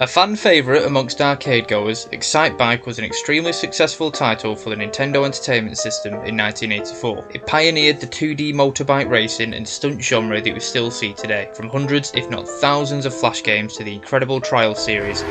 A fan favourite amongst arcade goers, Excitebike was an extremely successful title for the Nintendo Entertainment System in 1984. It pioneered the 2D motorbike racing and stunt genre that we still see today, from hundreds if not thousands of flash games to the incredible Trial series.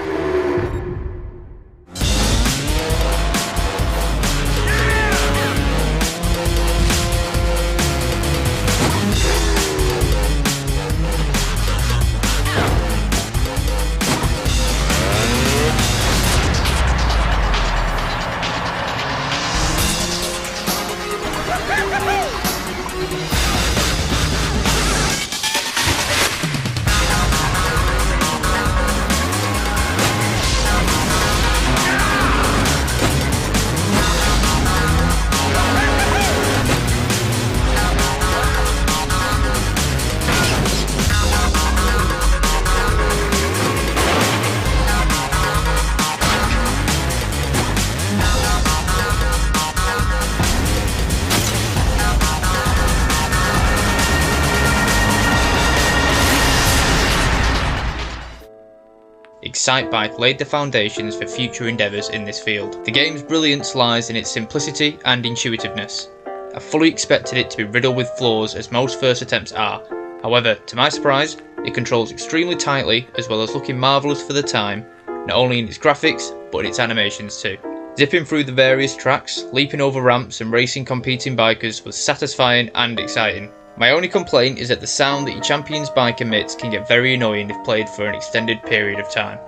Excitebike laid the foundations for future endeavours in this field. The game's brilliance lies in its simplicity and intuitiveness. I fully expected it to be riddled with flaws as most first attempts are. However, to my surprise, it controls extremely tightly as well as looking marvellous for the time, not only in its graphics but in its animations too. Zipping through the various tracks, leaping over ramps and racing competing bikers was satisfying and exciting. My only complaint is that the sound that your champion's bike emits can get very annoying if played for an extended period of time.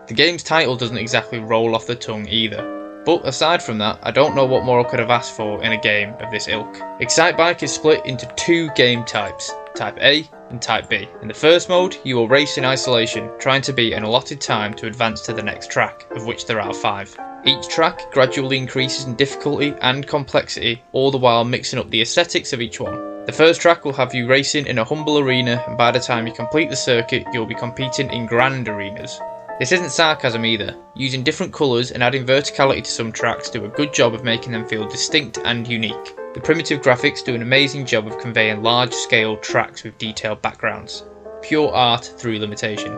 The game's title doesn't exactly roll off the tongue either, but aside from that, I don't know what more I could have asked for in a game of this ilk. Excitebike is split into two game types, Type A and Type B. In the first mode, you will race in isolation, trying to beat an allotted time to advance to the next track, of which there are 5. Each track gradually increases in difficulty and complexity, all the while mixing up the aesthetics of each one. The first track will have you racing in a humble arena, and by the time you complete the circuit, you'll be competing in grand arenas. This isn't sarcasm either. Using different colours and adding verticality to some tracks do a good job of making them feel distinct and unique. The primitive graphics do an amazing job of conveying large-scale tracks with detailed backgrounds. Pure art through limitation.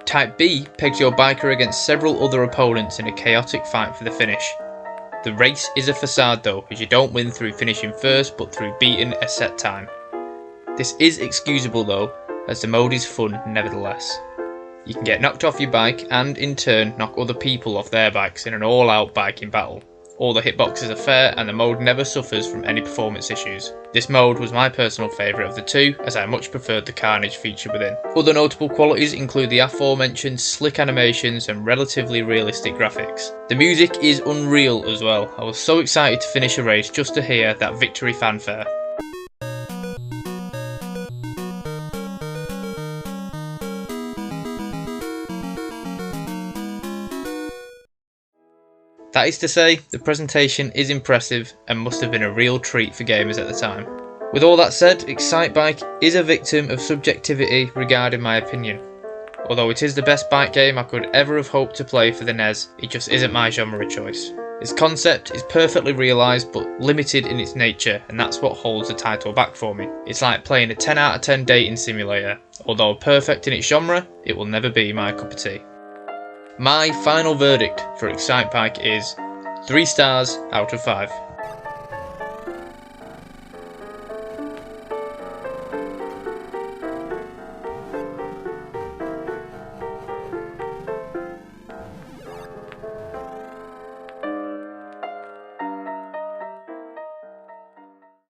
Type B pegs your biker against several other opponents in a chaotic fight for the finish. The race is a facade though, as you don't win through finishing first but through beating a set time. This is excusable though, as the mode is fun nevertheless. You can get knocked off your bike and in turn knock other people off their bikes in an all-out biking battle. All the hitboxes are fair and the mode never suffers from any performance issues. This mode was my personal favourite of the two, as I much preferred the carnage feature within. Other notable qualities include the aforementioned slick animations and relatively realistic graphics. The music is unreal as well. I was so excited to finish a race just to hear that victory fanfare. That is to say, the presentation is impressive and must have been a real treat for gamers at the time. With all that said, Excitebike is a victim of subjectivity regarding my opinion. Although it is the best bike game I could ever have hoped to play for the NES, it just isn't my genre of choice. Its concept is perfectly realised but limited in its nature, and that's what holds the title back for me. It's like playing a 10 out of 10 dating simulator. Although perfect in its genre, it will never be my cup of tea. My final verdict for Excitebike is 3 stars out of 5.